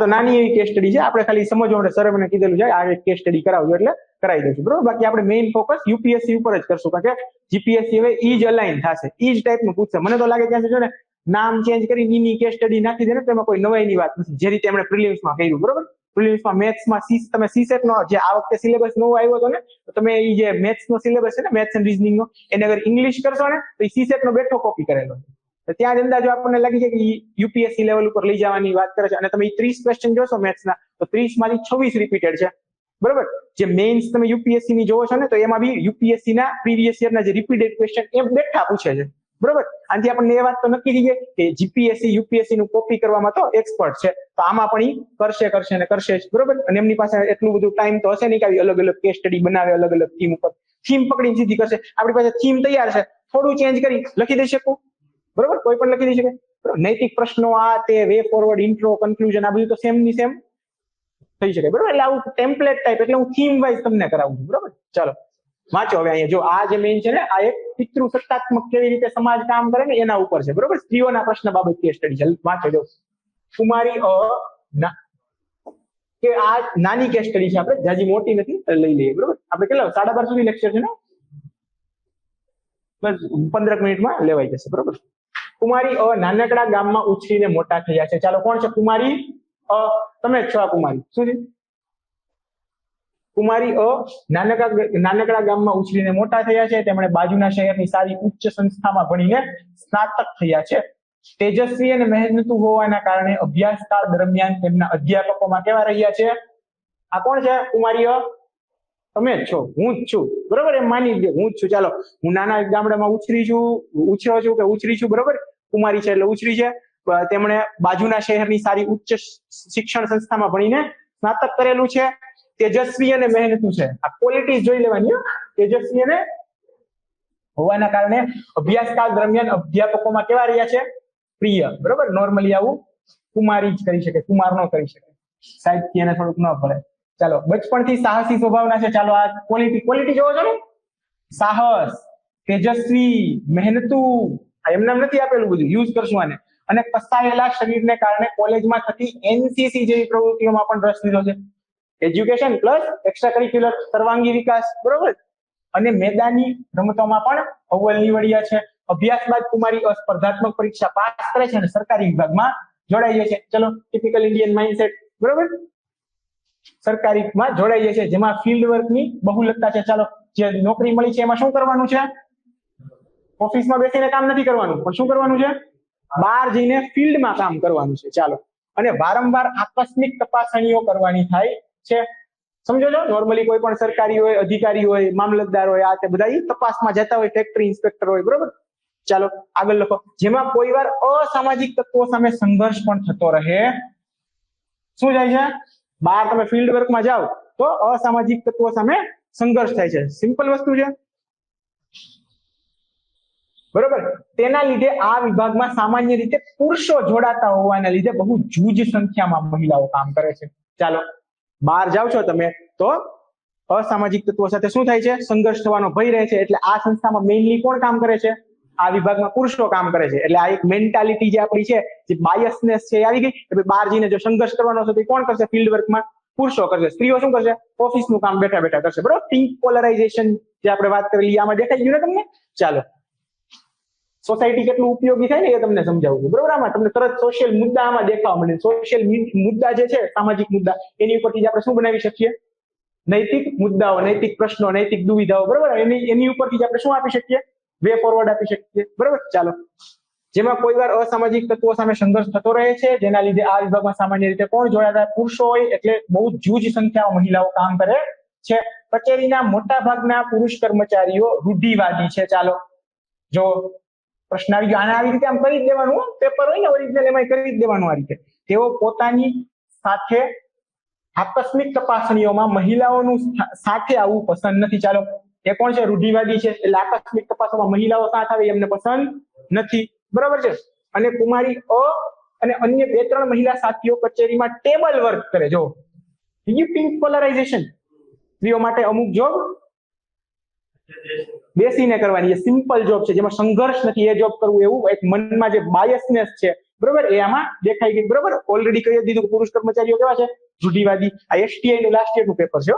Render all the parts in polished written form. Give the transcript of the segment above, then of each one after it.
તો નાની એવી કેસ સ્ટડી છે, આપણે ખાલી સમજવા માટે સર મને કીધેલું છે આ એક કેસ સ્ટડી કરાવજો એટલે કરાવી દઈશું, બરોબર. બાકી આપણે મેઇન ફોકસ યુપીએસસી ઉપર જ કરશું, કારણ કે જીપીએસસી હવે ઈ જ અલાઇન થશે, ઈ જ ટાઈપનું પૂછશે. મને તો લાગે ત્યાં સુધી ને નામ ચેન્જ કરી ની કેસ સ્ટડી નાખી દે ને તેમાં કોઈ નવાઈની વાત નથી, જે રીતે આપણે પ્રિલિમ્સમાં કર્યું, બરોબર. પ્રિલિમ્સમાં મેથ્સમાં તમે સીસેટ નો જે આ વખતે સિલેબસ નવો આવ્યો હતો ને, તો તમે એ જે મેથ્સ નો સિલેબસ છે ને, મેથ્સ એન્ડ રીઝનિંગ નો, એને અગર ઇંગ્લિશ કરશો ને તો એ સીસેટ નો બેઠો કોપી કરેલો છે. ત્યાં જ અંદાજો આપણને લાગી જાય કે યુપીએસસી લેવલ ઉપર લઈ જવાની વાત કરે છે. અને તમે 30 ક્વેશ્ચન જોશો મેથ્સના, તો 30 માંથી 26 રિપીટેડ છે, બરોબર. જે મેઇન્સ તમે યુપીએસસી ની જોવો છો ને, તો એમાં બી યુપીએસસી ના પ્રીવિયસ યર ના જે રિપીટેડ ક્વેશ્ચન એ બેઠા પૂછે છે, બરોબર. આથી આપણને એ વાત તો નક્કી થઈ ગઈ કે જીપીએસસી યુપીએસસી નું કોપી કરવામાં તો એક્સપર્ટ છે, તો આમાં પણ કરશે ને કરશે જ, બરોબર. અને એમની પાસે એટલું બધું ટાઈમ તો હશે નહીં કે અલગ અલગ કેસ સ્ટડી બનાવે, અલગ અલગ થીમ ઉપર થીમ પકડીને સીધી કરશે. આપણી પાસે થીમ તૈયાર છે, થોડું ચેન્જ કરી લખી દઈ શકું, બરોબર. કોઈ પણ લખી દઈ શકે. નૈતિક પ્રશ્નો, આ તે, વે ફોરવર્ડ, ઇન્ટ્રો, કન્ક્લુઝન, આ બધું તો સેમ ની સેમ થઈ શકે, બરોબર. એટલે આવું ટેમ્પલેટ ટાઈપ, એટલે હું થીમ વાઇઝ તમને કરાવું છું, બરોબર. ચાલો વાંચો હવે. અહીંયા જો આ જે મેઇન છે ને, આ એક પિતૃ સત્તાત્મક કેવી રીતે સમાજ કામ કરે ને એના ઉપર છે, બરોબર. સ્ત્રીઓના પ્રશ્ન બાબત કેસ સ્ટડી છે, વાંચો. જો કુમારી કે આ નાની કેસ સ્ટડી છે, આપણે જાજી મોટી નથી, લઈ લઈએ, બરોબર. આપણે કેટલા 12:30 સુધી લેક્ચર છે ને, બસ 15 મિનિટમાં લેવાઈ જશે, બરોબર. કુમારી નાનકડા ગામમાં ઉછરીને મોટા થયા છે. ચાલો, કોણ છે કુમારી તમે જ છો આ કુમારી? શું છે કુમારી નાનકડા ગામમાં ઉછરીને મોટા થયા છે. તેમણે બાજુના શહેરની સારી ઉચ્ચ સંસ્થામાં ભણીને સ્નાતક થયા છે. તેજસ્વી અને મહેનતુ હોવાના કારણે અભ્યાસકાળ દરમિયાન તેમના અધ્યાપકોમાં કેવા રહ્યા છે? આ કોણ છે કુમારી? તમે જ છો, હું જ છું, બરોબર. એમ માની લો હું જ છું. ચાલો, હું નાના ગામડામાં ઉછર્યો છું કે ઉછરી છું, બરોબર. કુમારી છે એટલે ઉછરી છે. તેમણે બાજુના શહેરની સારી ઉચ્ચ શિક્ષણ સંસ્થામાં ભણીને સ્નાતક કરેલું છે. તેજસ્વી અને મહેનતુ છે, આ ક્વોલિટીઝ જોઈ લેવાની. તેજસ્વી અને હોવાના કારણે અભ્યાસકાળ દરમિયાન અધ્યાપકોમાં કેવા રહ્યા છે? પ્રિય, બરોબર. નોર્મલી આવું કુમારી જ કરી શકે, કુમાર નો કરી શકે, સાહિત્ય એને થોડુંક ન પડે. ચાલો, બચપણથી સાહસી સ્વભાવના છે. ચાલો, આ ક્વોલિટી જોવો છો ને, સાહસ, તેજસ્વી, મહેનતુ, એમને નથી આપેલું, બધું યુઝ કરશું આને. અને કસાયેલા શરીરને કારણે કોલેજમાં થતી એનસીસી જેવી પ્રવૃત્તિઓમાં પણ રસ લીધો છે. એજ્યુકેશન પ્લસ એક્સ્ટ્રા કરિક્યુલર, સર્વાંગી વિકાસ, બરોબર. અને મેદાની રમતોમાં પણ અવ્વલ નીવડ્યા છે. અભ્યાસ બાદ કુમારી સ્પર્ધાત્મક પરીક્ષા પાસ કરે છે અને સરકારી વિભાગમાં જોડાઈ જાય છે. ચલો, ટિપિકલ ઇન્ડિયન માઇન્ડસેટ, બરોબર. સરકારીમાં જોડાઈ જાય છે, જેમાં ફિલ્ડ વર્કની બહુલકતા છે. ચાલો, જે નોકરી મળી છે એમાં શું કરવાનું છે? ઓફિસમાં બેસીને કામ નથી કરવાનું, પણ શું કરવાનું છે? બહાર જઈને ફિલ્ડમાં કામ કરવાનું છે. ચાલો, અને વારંવાર આકસ્મિક તપાસણીઓ કરવાની થાય છે. સમજો છો, નોર્મલી કોઈ પણ સરકારી હોય, અધિકારી હોય, મામલતદાર હોય, આ તે બધા તપાસમાં જતા હોય, ફેક્ટરી ઇન્સ્પેક્ટર હોય, બરોબર. ચાલો, આગળ લખો. જેમાં કોઈ વાર અસામાજિક તત્વો સામે સંઘર્ષ પણ થતો રહે. શું જાય છે? બહાર તમે ફિલ્ડ વર્કમાં જાઓ તો અસામાજિક તત્વો સામે સંઘર્ષ થાય છે. સિમ્પલ વસ્તુ છે, બરોબર. તેના લીધે આ વિભાગમાં સામાન્ય રીતે પુરુષો જોડાતા હોવાના લીધે બહુ જૂજ સંખ્યામાં મહિલાઓ કામ કરે છે. ચાલો, બહાર જાવ છો તમે તો અસામાજિક તત્વો સાથે શું થાય છે? સંઘર્ષ થવાનો ભય રહે છે. એટલે આ સંસ્થામાં મેઇનલી કોણ કામ કરે છે? આ વિભાગમાં પુરુષો કામ કરે છે. એટલે આ એક મેન્ટાલિટી જે આપણી છે, જે બાયસનેસ છે, આવી ગઈ. એટલે બહાર જઈને જો સંઘર્ષ કરવાનો છે તો કોણ કરશે? ફિલ્ડ વર્કમાં પુરુષો કરશે. સ્ત્રીઓ શું કરશે? ઓફિસનું કામ બેઠા બેઠા કરશે, બરોબર. પિંક પોલરાઇઝેશન જે આપણે વાત કરેલી, આમાં દેખાઈ ગયું ને તમને? ચાલો, સોસાયટી કેટલું ઉપયોગી થાય ને એ તમને સમજાવું છું, બરોબર. આમાં તમને તરત સોશિયલ મુદ્દા આમાં દેખાવા મળે. સોશિયલ મુદ્દા જે છે, સામાજિક મુદ્દા, એની ઉપરથી આપણે શું બનાવી શકીએ? નૈતિક મુદ્દાઓ, નૈતિક પ્રશ્નો, નૈતિક દુવિધાઓ, બરોબર. એની ઉપરથી આપણે શું આપી શકીએ? વે ફોરવર્ડ આપી શકીએ, બરોબર. ચાલો, જેમાં કોઈ વાર અસામાજિક તત્વો સામે સંઘર્ષ થતો રહે છે, જેના લીધે આ વિભાગમાં સામાન્ય રીતે કોણ જોડાતા? પુરુષો હોય. એટલે બહુ જૂજ સંખ્યામાં મહિલાઓ કામ કરે છે. કચેરીના મોટા ભાગના પુરુષ કર્મચારીઓ રૂઢિવાદી છે. ચાલો, જો પ્રશ્ન આવી ગયો, આને આવી રીતે આમ કરી જ દેવાનું, પેપર હોય ને ઓરિજિનલ, એમાં કરી જ દેવાનું આ રીતે. તેઓ પોતાની સાથે આકસ્મિક તપાસણીઓમાં મહિલાઓનું સાથે આવવું પસંદ નથી. ચાલો, એ કોણ છે? રૂઢિવાદી છે. એટલે આકસ્મિક તપાસોમાં મહિલાઓ સાથે આવે એમને પસંદ નથી, બરાબર છે. અને કુમારી અને અન્ય 2-3 મહિલા સાથીઓ કચેરીમાં ટેબલ વર્ક કરે. જો પિંક પોલરાઇઝેશન, સ્ત્રીઓ માટે અમુક જોબ બેસીને કરવાની, એ સિમ્પલ જોબ છે, જેમાં સંઘર્ષ નથી, એ જોબ કરવું, એવું એક મનમાં જે બાયસનેસ છે, બરોબર, એ આમાં દેખાઈ ગઈ. બરોબર, ઓલરેડી કહી દીધું કે પુરુષ કર્મચારીઓ કેવા છે, રૂઢિવાદી. આ એસટીઆઈ નું લાસ્ટ યર નું પેપર છે.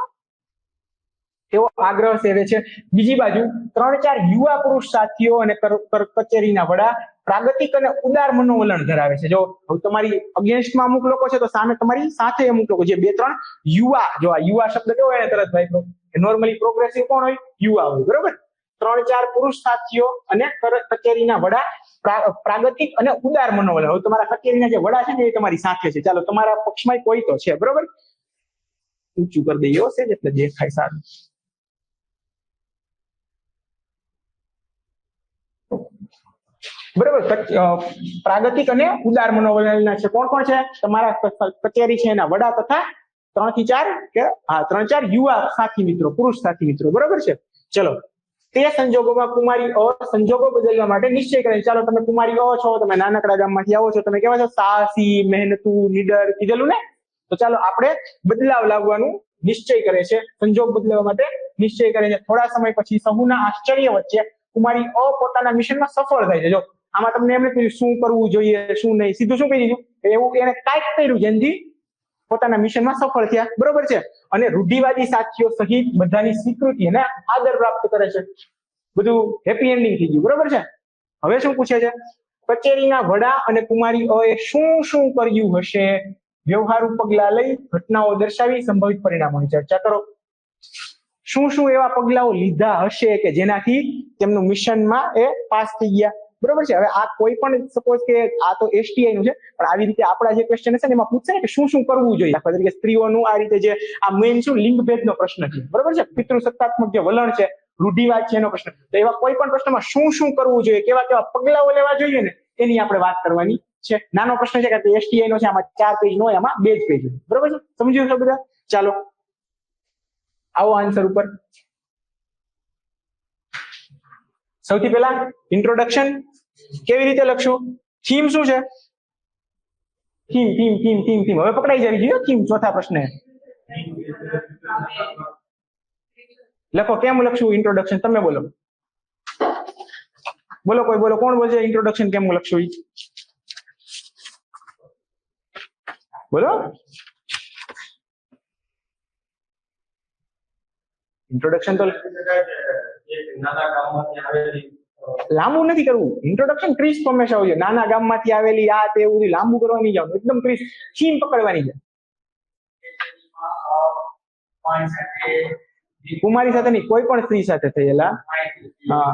તેઓ આગ્રહ સેવે છે. બીજી બાજુ 3-4 યુવા પુરુષ સાથીઓ અને કચેરીના વડા પ્રાગતિક અને ઉદાર મનોવલણ ધરાવે છે. જો તમારી અગેન્સ્ટમાં અમુક લોકો છે તો સામે તમારી સાથે અમુક લોકો, જે 2-3 યુવા, જો આ યુવા શબ્દ કેવો હોય તરત ભાઈ, નોર્મલી પ્રોગ્રેસિવ કોણ હોય, યુવા હોય. બરોબર, 3-4 પુરુષ સાથીઓ અને કચેરીના વડા પ્રાગતિક અને ઉદાર મનોવલણ. હવે તમારા કચેરીના જે વડા છે ને એ તમારી સાથે છે. ચાલો, તમારા પક્ષમાં કોઈ તો છે. બરોબર, ઊંચું કરી દઈએ છે એટલે દેખાય સારું. બરાબર, પ્રાગતિક અને ઉદાર મનોવલણના છે. કોણ કોણ છે? તમારા કચેરી છે એના વડા તથા 3-4 યુવા સાથી મિત્રો, પુરુષ સાથી મિત્રો. બરોબર છે. ચલો, તે સંજોગોમાં કુમારી અ સંજોગો બદલવા માટે નિશ્ચય કરે. ચાલો, તમે કુમારી અ છો, તમે નાનકડા ગામમાંથી આવો છો, તમે કેવા છો, સાહસી, મહેનતુ, નીડર, કીધેલું ને? તો ચાલો આપણે બદલાવ લાવવાનું નિશ્ચય કરે છે. સંજોગ બદલવા માટે નિશ્ચય કરે છે. થોડા સમય પછી સહુના આશ્ચર્ય વચ્ચે કુમારી અ પોતાના મિશનમાં સફળ થાય છે. જો આમાં તમને એમ નથી શું કરવું જોઈએ શું નહીં, સીધું શું કહી દીધું, એવું એને કાંઈક કર્યું જેનાથી પોતાના મિશનમાં સફળ થયા. બરોબર છે. અને રૂઢિવાદી સાથીઓ સહિત બધાની સ્વીકૃતિ અને આદર પ્રાપ્ત કરે છે. બધું હેપી એન્ડિંગ થઈ ગયું. બરોબર છે. હવે શું પૂછે છે, કચેરીના વડા અને કુમારી અ એ શું શું કર્યું હશે, વ્યવહારુ પગલા લઈ ઘટનાઓ દર્શાવી સંભવિત પરિણામોની ચર્ચા કરો. શું શું એવા પગલાઓ લીધા હશે કે જેનાથી તેમનું મિશનમાં એ પાસ થઈ ગયા. બરોબર છે. હવે આ કોઈ પણ સપોઝ કે આ તો એસટીઆઈ નું છે, પણ આવી રીતે આપણા જે ક્વેશ્ચન છે ને એમાં પૂછશે કે શું શું કરવું જોઈએ. દાખલા તરીકે સ્ત્રીઓનું આ રીતે જે આ મેઇન શું લિંગભેદનો પ્રશ્ન છે. બરોબર છે. પિતૃસત્તાત્મક જે વલણ છે, રૂઢિવાદ છે એનો પ્રશ્ન. તો એવા કોઈ પણ પ્રશ્નમાં શું શું કરવું જોઈએ, કેવા કેવા પગલાઓ લેવા જોઈએ ને એની આપણે વાત કરવાની છે. નાનો પ્રશ્ન છે કે એસટીઆઈ નો છે, આમાં 4 પેજ નો, એમાં 2 જ પેજ. બરોબર છે. સમજ્યું છો બધા? ચાલો, આવો આન્સર ઉપર. સૌથી પહેલા ઇન્ટ્રોડક્શન કેવી રીતે લખશું? થીમ શું છે? થીમ હવે પકડાઈ જવી જોઈએ. થીમ ચોથા પ્રશ્ન લખો. કેમ લખશું ઇન્ટ્રોડક્શન? તમે બોલો, કોઈ બોલો, કોણ બોલશે ઇન્ટ્રોડક્શન કેમ લખશું? બોલો. ઇન્ટ્રોડક્શન તો લાંબુ નથી કરવું. ઇન્ટ્રોડક્શન 30 હંમેશા હોય. નાના ગામમાંથી આવેલી આ તે એવું લાંબુ કરવા નહીં જાવ, એકદમ 30 થીમ પકડવાની છે. કુમારી સાથે નહીં, કોઈ પણ સ્ત્રી સાથે થયેલા. હા,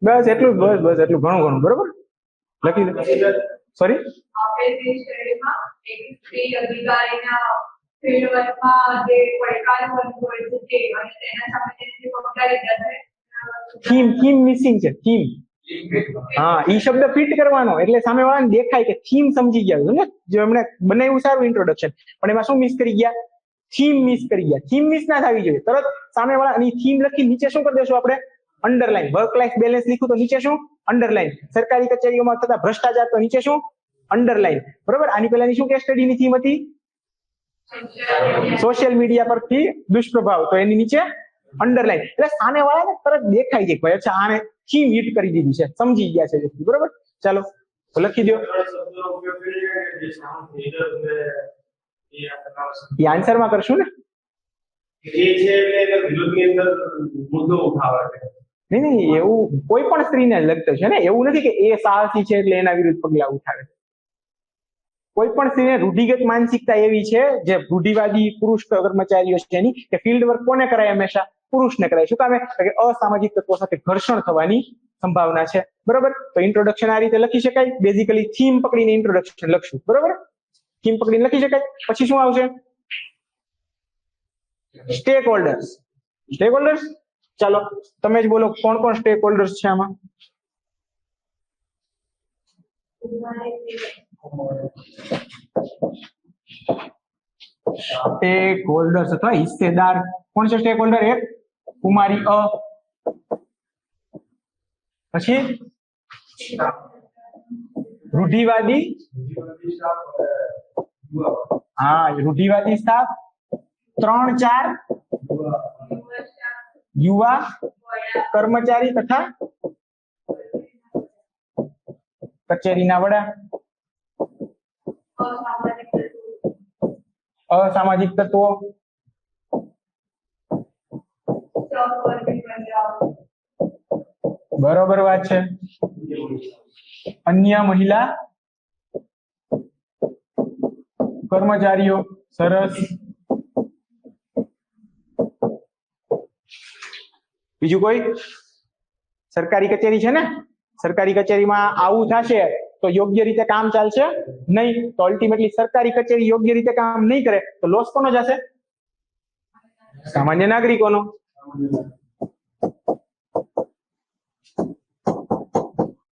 બસ એટલું, બસ એટલું, ઘણું. બરોબર, લખી દો. સોરી, થીમ મિસિંગ છે. થીમ, હા, ઈ શબ્દ ફિટ કરવાનો એટલે સામે વાળાને દેખાય કે થીમ સમજી ગયા ને. જો એમણે બનાવ્યું સારું ઇન્ટ્રોડક્શન, પણ એમાં શું મિસ કરી ગયા? થીમ મિસ કરી ગયા. થીમ મિસ ના થવી જોઈએ. તરત સામે વાળા અને થીમ લખી નીચે શું કરી દેશું આપણે? અંડરલાઈન. વર્ક લાઈફ બેલેન્સ લીધું તો નીચે શું? અંડરલાઈન. સરકારી કચેરીઓમાં થતા ભ્રષ્ટાચાર તો નીચે શું? અંડરલાઈન. બરોબર. આની પહેલાની શું કેસ સ્ટડીની થીમ હતી? સોશિયલ મીડિયા પરથી દુષ્પ્રભાવ, તો એની નીચે અંડરલાઈન. એટલે સામે વાળાને તરત દેખાય છે ભાઈ અચ્છા આને થીમ હિટ કરી દીધી છે, સમજી ગયા છે. બરોબર, ચાલો લખી દો. એ આન્સરમાં કરશું ને? નહીં, એવું કોઈ પણ સ્ત્રીને લગતું છે ને. એવું નથી કે એ સાહસી છે એટલે એના વિરુદ્ધ પગલા ઉઠાવે. કોઈ પણ સ્ત્રીને રૂઢિગત માનસિકતા એવી છે, જે રૂઢિવાદી પુરુષ કર્મચારીઓ છે એની, કે ફિલ્ડ વર્ક કોને કરાય? હંમેશા પુરુષને કરાય. શું કામે? કે અસામાજિક તત્વો સાથે ઘર્ષણ થવાની સંભાવના છે. બરોબર, તો ઇન્ટ્રોડક્શન આ રીતે લખી શકાય. બેઝિકલી થીમ પકડીને ઇન્ટ્રોડક્શન લખશું. બરોબર, થીમ પકડીને લખી શકાય. પછી શું આવશે? Stack holders. સ્ટેક હોલ્ડર્સ, ચાલો તમે જ બોલો, કોણ કોણ સ્ટેક હોલ્ડર્સ છે આમાં? સ્ટેક હોલ્ડર્સ અથવા હિસ્સેદાર કોણ છે? સ્ટેક હોલ્ડર એક કુમારી અ, પછી રૂઢિવાદી, હા, રૂઢિવાદી સ્ટાફ, 3-4 યુવા કર્મચારી તથા કચેરીના વડા. અસામાજિક તત્વો, બરોબર વાત છે. અન્ય મહિલા કર્મચારીઓ, સરસ. બીજું કોઈ? સરકારી કચેરી છે ને, સરકારી કચેરીમાં આવું થશે તો યોગ્ય રીતે કામ ચાલશે નહીં, તો અલ્ટિમેટલી સરકારી કચેરી યોગ્ય રીતે કામ નહીં કરે તો લોસ કોનો જશે? સામાન્ય નાગરિકોનો.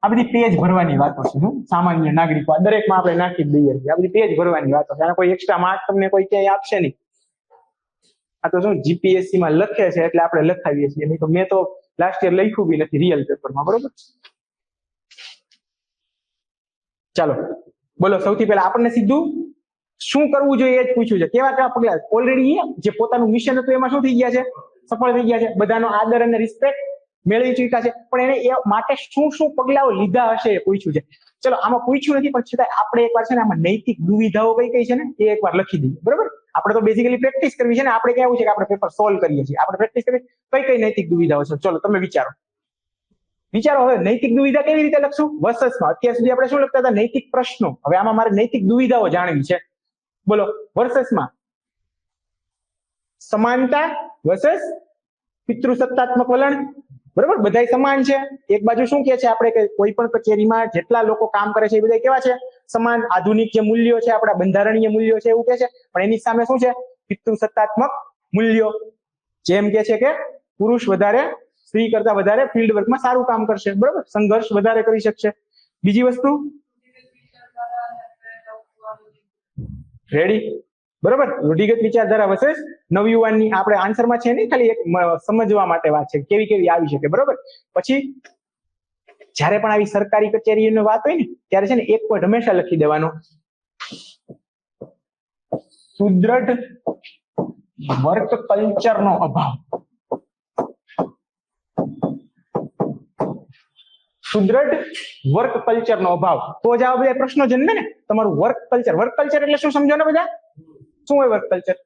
આ બધી પેજ ભરવાની વાતો છે. સામાન્ય નાગરિકો આ દરેકમાં આપણે નાખી દઈએ છીએ. આ બધી પેજ ભરવાની વાતો છે. આના કોઈ એક્સ્ટ્રા માર્ક તમને કોઈ ક્યાંય આપશે નહીં. આ તો શું જીપીએસસી માં લખે છે એટલે આપણે લખાવીએ છીએ. નહીં તો મેં તો લાસ્ટ યર લખ્યું બી નથી રિયલ પેપરમાં. બરોબર? ચાલો બોલો. સૌથી પહેલા આપણને સીધું શું કરવું જોઈએ એ જ પૂછ્યું છે. કેવા કેવા પગલા? ઓલરેડી જે પોતાનું મિશન હતું એમાં શું થઈ ગયા છે? સફળ થઈ ગયા છે. બધાનો આદર અને રિસ્પેક્ટ મેળવી ચૂક્યા છે. પણ એને એ માટે શું શું પગલાઓ લીધા હશે એ પૂછ્યું છે. ચલો આમાં પૂછ્યું નથી પણ છતાં આપણે એકવાર છે ને આમાં નૈતિક દુવિધાઓ કઈ કઈ છે ને એ એકવાર લખી દઈએ. બરોબર? આપણે તો બેઝિકલી પ્રેક્ટિસ કરવી છે ને. આપણે કેવું છે કે આપણે પેપર સોલ્વ કરીએ છીએ. આપણે પ્રેક્ટિસ કરવી કઈ કઈ નૈતિક દુવિધાઓ છે. ચલો તમે વિચારો. હવે નૈતિક દુવિધા કેવી રીતે લખશું? વર્સસમાં. અત્યાર સુધી આપણે શું લખતા હતા? નૈતિક પ્રશ્નો. હવે આમાં મારે નૈતિક દુવિધાઓ જાણવી છે. બોલો. વર્સસમાં સમાનતા વર્સસ પિતૃસત્તાત્મક વલણ. બરોબર? બધા સમાન છે. એક બાજુ શું કે છે આપણે કે કોઈ પણ કચેરીમાં જેટલા લોકો કામ કરે છે એ બધા કેવા છે? સમાન. આધુનિક જે મૂલ્યો છે, આપણા બંધારણીય મૂલ્યો છે એવું કે છે. પણ એની સામે શું છે? પિતૃસત્તાત્મક મૂલ્યો. જેમ કે છે કે પુરુષ વધારે સ્ત્રી કરતા વધારે ફિલ્ડ વર્કમાં સારું કામ કરશે. બરોબર? સંઘર્ષ વધારે કરી શકશે. બીજી વસ્તુ રેડી. બરોબર? રૂઢિગત વિચારધારા વર્સસ નવયુવાનની આપણે આન્સરમાં છે નહીં, ખાલી એક સમજવા માટે વાત છે કેવી કેવી આવી શકે. બરોબર? પછી જ્યારે પણ આવી સરકારી કચેરીની વાત હોય ને ત્યારે છે ને એક પોઈન્ટ હંમેશા લખી દેવાનો, સુદ્રઢ વર્ક કલ્ચરનો અભાવ. સુદ્રઢ વર્ક કલ્ચરનો અભાવ. તો જ આવા બધા પ્રશ્નો જન્મે ને. તમારું વર્ક કલ્ચર. વર્ક કલ્ચર એટલે શું સમજો ને બધા? શું હોય વર્ક કલ્ચર?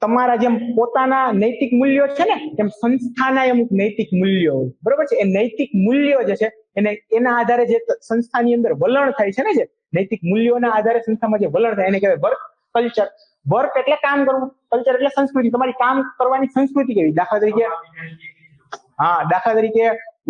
તમારા જેમ પોતાના નૈતિક મૂલ્યો છે ને એમ સંસ્થાના અમુક નૈતિક મૂલ્યો હોય. બરોબર છે? એ નૈતિક મૂલ્યો જે છે એને એના આધારે જે સંસ્થાની અંદર વલણ થાય છે ને, જે નૈતિક મૂલ્યોના આધારે સંસ્થામાં જે વલણ થાય એને કહેવાય વર્ક કલ્ચર. વર્ક એટલે કામ કરવું, કલ્ચર એટલે સંસ્કૃતિ. તમારી કામ કરવાની સંસ્કૃતિ કેવી? દાખલા તરીકે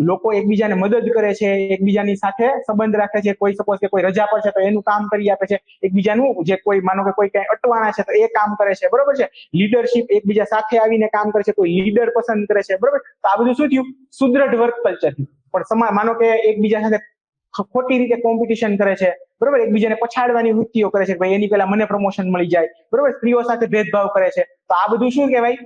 લોકો એકબીજાને મદદ કરે છે, એકબીજાની સાથે સંબંધ રાખે છે. કોઈ સપોઝ કે કોઈ રજા પર છે તો એનું કામ કરી આપે છે. એકબીજાનું જે કોઈ માનો કે કોઈ કઈ અટવાણા છે તો એ કામ કરે છે. બરોબર છે? લીડરશિપ, એકબીજા સાથે આવીને કામ કરે છે. કોઈ લીડર પસંદ કરે છે. બરોબર? તો આ બધું શું થયું? સુદ્રઢ વર્ક કલ્ચર થયું. પણ માનો કે એકબીજા સાથે ખોટી રીતે કોમ્પિટિશન કરે છે. બરોબર? એકબીજાને પછાડવાની વૃત્તિઓ કરે છે. ભાઈ એની પહેલા મને પ્રમોશન મળી જાય. બરોબર? સ્ત્રીઓ સાથે ભેદભાવ કરે છે. તો આ બધું શું કહેવાય?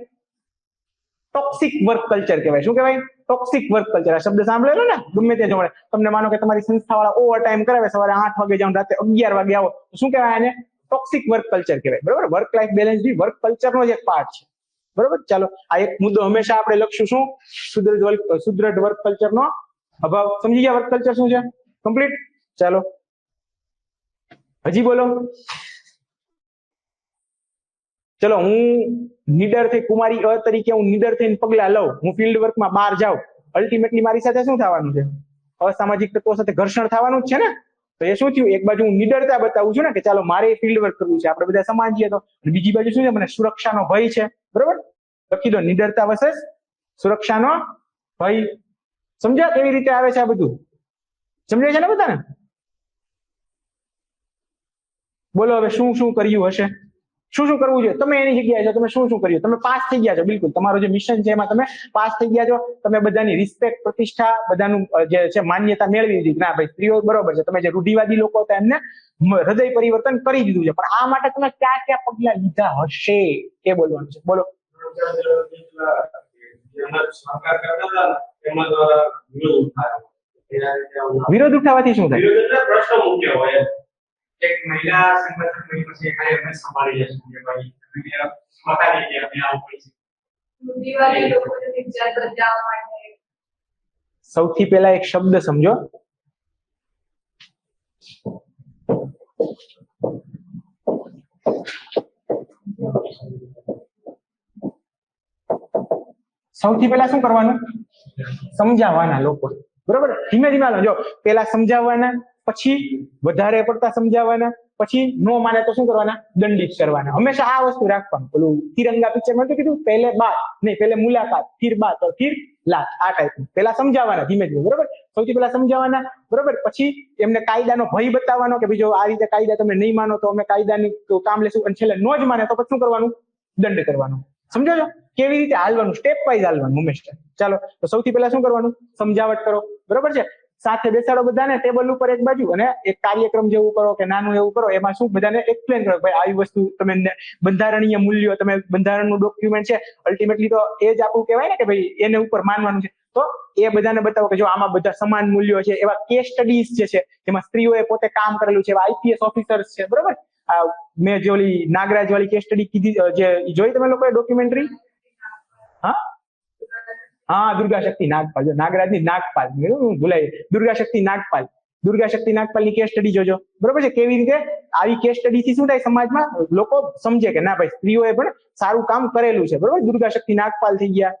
ટોક્સિક વર્ક કલ્ચર કહેવાય. શું કહેવાય? Toxic work culture. આ શબ્દ સાંભળેલો ને ગમે તે જોડે. તમને માનો કે તમારી સંસ્થાવાળા ઓવર ટાઈમ કરાવે, સવારે 8 વાગે જાઓ, રાતે 11 વાગે આવો, તો શું કહેવાય? આને ટોક્સિક વર્ક કલ્ચર કહેવાય. બરોબર? વર્ક લાઈફ બેલેન્સ બી વર્ક કલ્ચરનો જ એક પાર્ટ છે. બરોબર? ચાલો આ એક મુદ્દો હંમેશા આપણે લખશું. શું? સુદ્રઢ વર્ક કલ્ચરનો અભાવ. સમજી ગયા વર્ક કલ્ચર શું છે? કમ્પ્લીટ. ચાલો હજી બોલો. ચલો હું નીડર થઈ કુમારી અ તરીકે હું નીડર થઈને પગલા લઉં, હું ફિલ્ડ વર્કમાં બહાર જાઉં, અલ્ટિમેટલી મારી સાથે શું થવાનું છે? અસામાજિક તત્વો સાથે ઘર્ષણ થવાનું જ છે ને. તો એ શું થયું? એક બાજુ હું નીડરતા બતાવું છું ને કે ચાલો મારે ફિલ્ડ વર્ક કરવું છે, આપણે બધા સમાન છીએ. તો બીજી બાજુ શું છે? મને સુરક્ષાનો ભય છે. બરોબર? લખી દો નીડરતા વર્સસ સુરક્ષાનો ભય. સમજ્યા કેવી રીતે આવે છે આ બધું? સમજાય છે ને બધાને? બોલો હવે શું શું કર્યું હશે? શું શું કરવું જોઈએ? તમે એની જગ્યાએ છો, તમે શું શું કર્યું? તમે પાસ થઈ ગયા છો. બિલકુલ તમારો જે મિશન છે એમાં તમે પાસ થઈ ગયા છો. તમે બધાની રિસ્પેક્ટ, પ્રતિષ્ઠા, બધાનું જે છે માન્યતા મેળવી દીધી. ના ભાઈ સ્ત્રીઓ બરોબર છે. તમે જે રૂઢિવાદી લોકો હતા એમને હૃદય પરિવર્તન કરી દીધું છે. પણ આ માટે તમે કયા કયા પગલા લીધા હશે એ બોલવાનું છે. બોલો. વિરોધ ઉઠાવવાથી શું થાય? એક મહિલા સંગઠન બની પછી એકાએ અમે સંભાળી લેશું કે ભાઈ અમે બતાવીએ કે અમે આવું કરીશું દિવાળી લોકોને જાગૃત જવા માટે સૌથી પહેલા એક શબ્દ સમજો, સૌથી પહેલા શું કરવાનું? સમજાવવાના લોકો, બરોબર? ધીમે ધીમે હાલો. જો પેલા સમજાવવાના, પછી વધારે પડતા સમજાવવાના, પછી નો માને તો શું કરવાના? દંડિત કરવાના. હંમેશા આ વસ્તુ રાખવાનું. પેલું તિરંગા પિક્ચરમાં તો કીધું પહેલે બાત નહીં, પહેલે મુલાકાત, ફિર બાત और फिर લાત. આ ટાઈપનું પેલા સમજાવવાના ધીમે ધીમે, બરોબર? સૌથી પહેલા સમજાવવાના, બરોબર? પછી એમને કાયદાનો ભય બતાવવાનો કે ભાઈ જો આ રીતે કાયદા તમે નહીં માનો તો અમે કાયદાની કામ લેશું, અને છેલ્લે નો જ માને તો પછી શું કરવાનું? દંડ કરવાનો. સમજો છો કેવી રીતે હાલવાનું? સ્ટેપ વાઇઝ હાલવાનું હંમેશા. ચાલો, તો સૌથી પહેલા શું કરવાનું? સમજાવટ કરો, બરોબર છે? સાથે બેસાડો બધાને ટેબલ ઉપર એક બાજુ, અને એક કાર્યક્રમ જેવું કરો કે નાનું એવું કરો, એમાં શું બધાને એક્સપ્લેન કરો ભાઈ આવી વસ્તુ તમે બંધારણીય મૂલ્યો, તમે બંધારણનું ડોક્યુમેન્ટ છે, અલ્ટિમેટલી તો એ જ આપણું કહેવાય ને કે ભાઈ એને ઉપર માનવાનું છે. તો એ બધાને બતાવો કે જો આમાં બધા સમાન મૂલ્યો છે. એવા કેસ સ્ટડીઝ જે છે જેમાં સ્ત્રીઓએ પોતે કામ કરેલું છે, એવા આઈપીએસ ઓફિસર્સ છે, બરોબર? મેં જે ઓલી નાગરાજ વાળી કેસ સ્ટડી કીધી, જે જોઈ તમે લોકોએ ડોક્યુમેન્ટરી? હા, દુર્ગા શક્તિ નાગપાલ. નાગરાજની નાગપાલ ભૂલાય, દુર્ગા શક્તિ નાગપાલ. દુર્ગા શક્તિ નાગપાલની કેસ સ્ટડી જોજો, બરોબર છે? કેવી રીતે આવી કેસ સ્ટડી થી શું થાય? સમાજમાં લોકો સમજે કે ના ભાઈ સ્ત્રીઓએ પણ સારું કામ કરેલું છે, બરોબર? દુર્ગા શક્તિ નાગપાલ થઈ ગયા,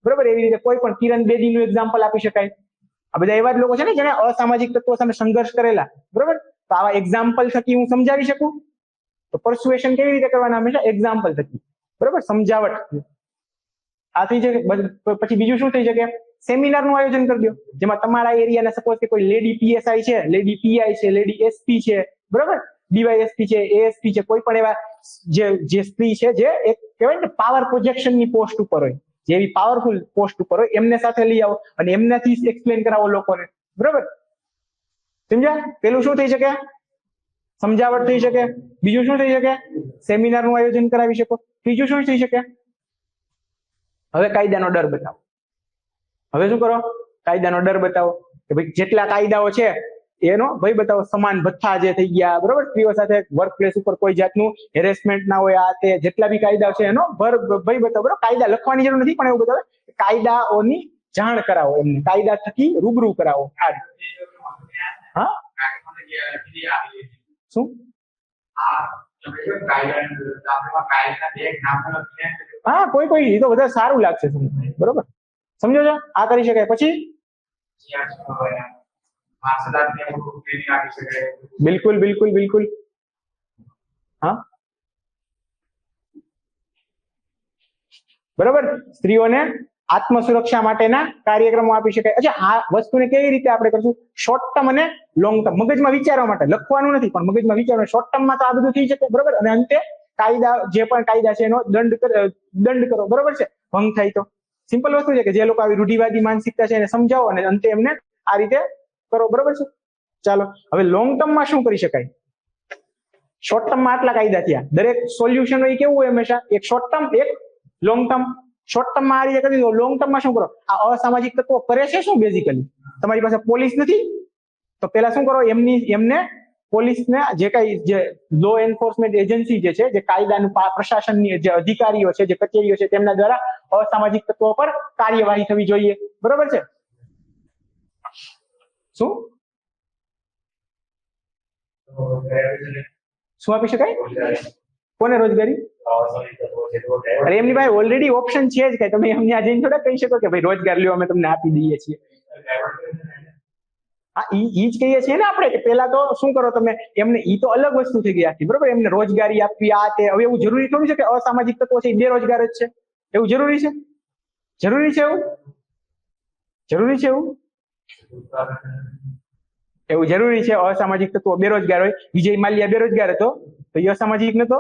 બરોબર? એવી રીતે કોઈ પણ કિરણ બેદી નું એક્ઝામ્પલ આપી શકાય. આ બધા એવા જ લોકો છે ને જેને અસામાજિક તત્વો સામે સંઘર્ષ કરેલા, બરોબર? તો આવા એક્ઝામ્પલ થકી હું સમજાવી શકું. તો પરસ્યુએશન કેવી રીતે કરવાના? હંમેશા એક્ઝામ્પલ થકી, બરોબર? સમજાવટ. આ થઈ શકે. પછી બીજું શું થઈ શકે? સેમિનાર નું આયોજન કરી દો, જેમાં તમારા એરિયાના સપોઝ કે કોઈ લેડી પીએસઆઈ છે, લેડી પીઆઈ છે, લેડી એસપી છે, બરોબર? ડીવાયએસપી છે, એએસપી છે, કોઈ પણ એવા જે સ્ત્રી છે જે એક કહેવાય ને પાવર પ્રોજેક્શન ની પોસ્ટ ઉપર હોય, જેવી પાવરફુલ પોસ્ટ ઉપર હોય, એમને સાથે લઈ આવો અને એમનાથી એક્સપ્લેન કરાવો લોકોને, બરોબર? સમજ્યા? પેલું શું થઈ શકે? સમજાવટ થઈ શકે. બીજું શું થઈ શકે? સેમિનાર નું આયોજન કરાવી શકો. ત્રીજું શું થઈ શકે? હવે કાયદાનો ડર બતાવો. હવે શું કરો? કાયદાનો ડર બતાવો કે ભાઈ જેટલા કાયદાઓ છે એનો ભય બતાવો. સમાન ભથ્થા જે થઈ ગયા, બરોબર? સ્ત્રીઓ સાથે વર્ક પ્લેસ ઉપર કોઈ જાતનું હેરેસમેન્ટ ના હોય, આ તે જેટલા બી કાયદા છે એનો ભય બતાવો, બરોબર? કાયદા લખવાની જરૂર નથી, પણ એવું બતાવે કાયદાઓની જાણ કરાવો, એમને કાયદા થકી રૂબરૂ કરાવો. હા, શું? હા, કોઈ એ તો વધારે સારું લાગશે, બરોબર? સમજો છો? આ કરી શકાય. પછી બિલકુલ બિલકુલ બિલકુલ. હા, બરોબર. સ્ત્રીઓને આત્મ સુરક્ષા માટેના કાર્યક્રમો આપી શકાય. અચ્છા, આ વસ્તુને કેવી રીતે આપણે કરશું? શોર્ટ ટર્મ અને લોંગ ટર્મ. મગજમાં વિચારવા માટે, લખવાનું નથી, પણ મગજમાં વિચારવાનું. શોર્ટ ટર્મમાં તો આ બધું થઈ શકે, બરોબર? અને અંતે કાયદા, જે પણ કાયદા છે એનો દંડ કરો, બરોબર છે? ભંગ થાય તો સિમ્પલ વસ્તુ છે કે જે લોકો આવી રૂઢિવાદી માનસિકતા છે એને સમજાવો અને અંતે એમને આ રીતે કરો, બરોબર છે? ચાલો, હવે લોંગ ટર્મમાં શું કરી શકાય? શોર્ટ ટર્મમાં આટલા કાયદા થયા. દરેક સોલ્યુશન હોય કેવું હોય? હંમેશા એક શોર્ટ ટર્મ, એક લોંગ ટર્મ. શોર્ટ ટર્મમાં આ રીતે કરી દો. લોંગ ટર્મમાં શું કરો? આ અસામાજિક તત્વો કરે છે શું? બેઝિકલી તમારી પાસે પોલીસ નથી, તો પેલા શું કરો? એમને પોલીસને જે કઈ જે લો એન્ફોર્સમેન્ટ એજન્સી જે છે, જે કાયદાનું પ્રશાસનની જે અધિકારીઓ છે, જે કચેરીઓ છે, તેમના દ્વારા અસામાજિક તત્વો પર કાર્યવાહી થવી જોઈએ, બરોબર છે? શું શું આપી શકાય? કોને રોજગારી? અરે એમની પાસે ઓલરેડી ઓપ્શન છે જ કઈ. તમે એમને આ જઈને થોડા કહી શકો કે ભાઈ રોજગાર લ્યો, અમે તમને આપી દઈએ છીએ. હા, ઈ જ કહીએ છીએ ને આપણે કે પેલા તો શું કરો તમે એમને? ઈ તો અલગ વસ્તુ થઈ ગઈ આખી, બરોબર? એમને રોજગારી આપવી, આ તે. હવે એવું જરૂરી થોડું છે કે અસામાજિક તત્વો છે બેરોજગાર જ છે. એવું જરૂરી છે? જરૂરી છે એવું? જરૂરી છે એવું? એવું જરૂરી છે અસામાજિક તત્વો બેરોજગાર હોય? વિજય માલ્યા બેરોજગાર હતો તો એ અસામાજિક નતો?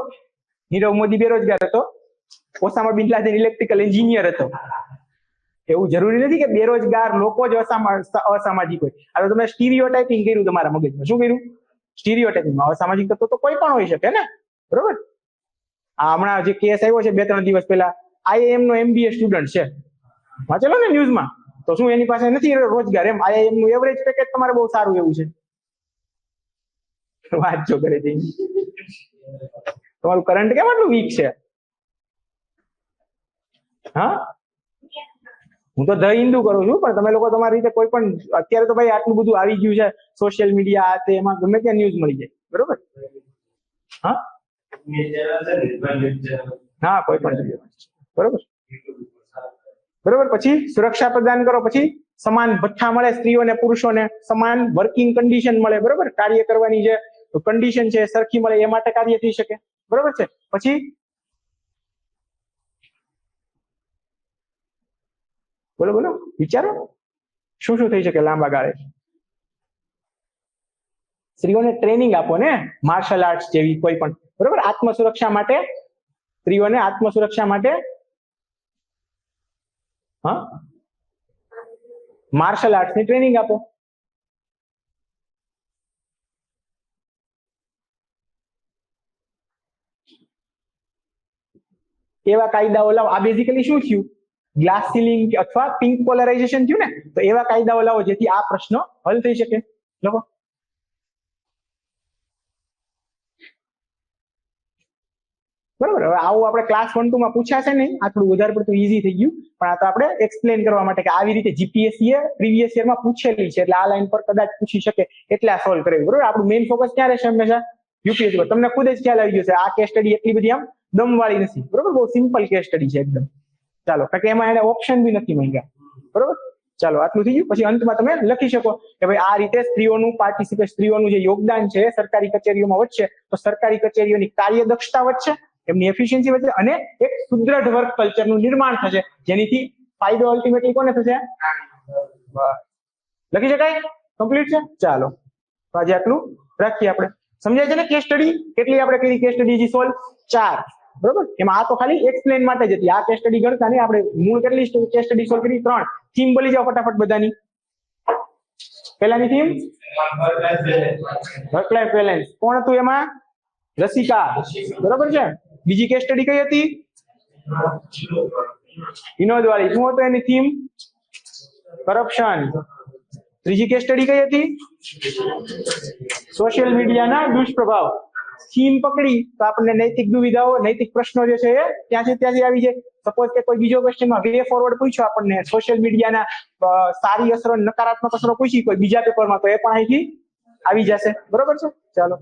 નીરવ મોદી બેરોજગાર હતો? ઓસામા બિન લાદેન ઇલેક્ટ્રિકલ એન્જિનિયર હતો? એવું જરૂરી નથી કે બેરોજગાર લોકો જ અસામાજિક હોય. હવે તમે સ્ટીરિયોટાઇપિંગ કર્યું તમારા મગજમાં. શું કર્યું? સ્ટીરિયોટાઇપિંગ. અસામાજિક તત્વો તો કોઈ પણ હોઈ શકે ને, બરોબર? આ હમણાં જે કેસ આવ્યો છે 2-3 દિવસ પહેલા, આઈઆઈએમ નો MBA સ્ટુડન્ટ છે, વાંચેલો ને ન્યૂઝમાં? તો શું એની પાસે નથી રોજગાર? એમ આઈઆઈએમ નું એવરેજ પેકેજ તમારે બહુ સારું એવું છે. વાંચજો ઘરે જઈને. તમારું કરંટ કેમ આટલું વીક છે? હા, હું તો ધ હિન્દુ કરું છું, પણ તમે લોકો તમારી રીતે કોઈ પણ, અત્યારે તો ભાઈ આટલું બધું આવી ગયું છે સોશિયલ મીડિયા, આ તે, એમાં ગમે ત્યાં ન્યૂઝ મળી જાય, બરોબર? હા હા, કોઈ પણ જગ્યાએ, બરોબર બરોબર. પછી સુરક્ષા પ્રદાન કરો, પછી સમાન ભથ્થા મળે સ્ત્રીઓને પુરુષોને, સમાન વર્કિંગ કન્ડિશન મળે, બરોબર? કાર્ય કરવાની જે કન્ડિશન છે સરખી મળે, એ માટે કાર્ય થઈ શકે, બરોબર છે. પછી બોલો બોલો, વિચારો શું શું થઈ શકે લાંબા ગાળે. સ્ત્રીઓને ટ્રેનિંગ આપો ને, માર્શલ આર્ટ્સ જેવી કોઈ પણ, બરોબર? આત્મસુરક્ષા માટે, સ્ત્રીઓને આત્મસુરક્ષા માટે હા માર્શલ આર્ટ્સ ની ટ્રેનિંગ આપો. એવા કાયદાઓ લાવો. આ બેઝિકલી શું થયું? ગ્લાસ સીલિંગ અથવા પિંક પોલરાઇઝેશન થયું ને, તો એવા કાયદાઓ લાવો જેથી આ પ્રશ્ન હલ થઈ શકે. લોકો બરોબર. હવે આવું આપણે ક્લાસ 1-2 માં પૂછાશે નહીં, આ થોડું વધારે પડતું ઈઝી થઈ ગયું, પણ આ તો આપણે એક્સપ્લેન કરવા માટે કે આવી રીતે જીપીએસસી એ પ્રીવિયસ યરમાં પૂછેલી છે, એટલે આ લાઈન પર કદાચ પૂછી શકે એટલે આ સોલ્વ કરેલું, બરોબર? આપણું મેઇન ફોકસ ક્યાં રહેશે હંમેશા? યુપીએસસી પર. તમને ખુદ જ ખ્યાલ આવી ગયો છે આ કેસ સ્ટડી એટલી બધી આમ દમવાળી નથી, બરોબર? બહુ સિમ્પલ કેસ સ્ટડી છે એકદમ. ચાલો, કારણ કે એમાં એને ઓપ્શન બી નથી માંગ્યા, બરોબર? ચાલો, આટલું થઈ ગયું. પછી અંતમાં તમે લખી શકો કે ભાઈ આ રીતે સ્ત્રીઓનું પાર્ટિસિપેટ, સ્ત્રીઓનું જે યોગદાન છે સરકારી કચેરીઓમાં વધશે, તો સરકારી કચેરીઓની કાર્યદક્ષતા વધશે, એમની એફિશિયન્સી વધશે, અને એક સુદ્રઢ વર્ક કલ્ચરનું નિર્માણ થશે, જેનીથી ફાયદો અલ્ટિમેટલી કોને થશે? લખી શકાય? કમ્પ્લીટ છે? ચાલો, તો આજે આટલું રાખીએ આપણે. સમજાય છે ને કેસ સ્ટડી? કેટલી આપણે કરી કેસ સ્ટડી હજી સોલ્વ? 4, બરોબર? એમાં આ તો ખાલી એક્સપ્લેન માટે જ હતી, આ કેસ સ્ટડી ગણતા નહીં. આપણે મૂળ કેટલી કેસ સ્ટડી સોલ્વ કરી? 3. થીમ બોલી જાઓ ફટાફટ બધાની. પહેલાની થીમ વર્ક લાઈફ બેલેન્સ. કોણ હતું એમાં? રસિકા, બરોબર છે. બીજી કેસ સ્ટડી કઈ હતી? વિનોદ વાળી. શું હતું એની થીમ? કરપ્શન. ત્રીજી કેસ સ્ટડી કઈ હતી? સોશિયલ મીડિયાના દુષ્પ્રભાવ. થીમ પકડી તો આપણને નૈતિક દુવિધાઓ, નૈતિક પ્રશ્નો જે છે એ ત્યાંથી આવી જાય. સપોઝ કે કોઈ બીજો ક્વેશ્ચનમાં વે ફોરવર્ડ પૂછ્યો આપણને, સોશિયલ મીડિયાના સારી અસરો, નકારાત્મક અસરો પૂછી કોઈ બીજા પેપરમાં, તો એ પણ અહીંથી આવી જશે, બરોબર છે? ચાલો.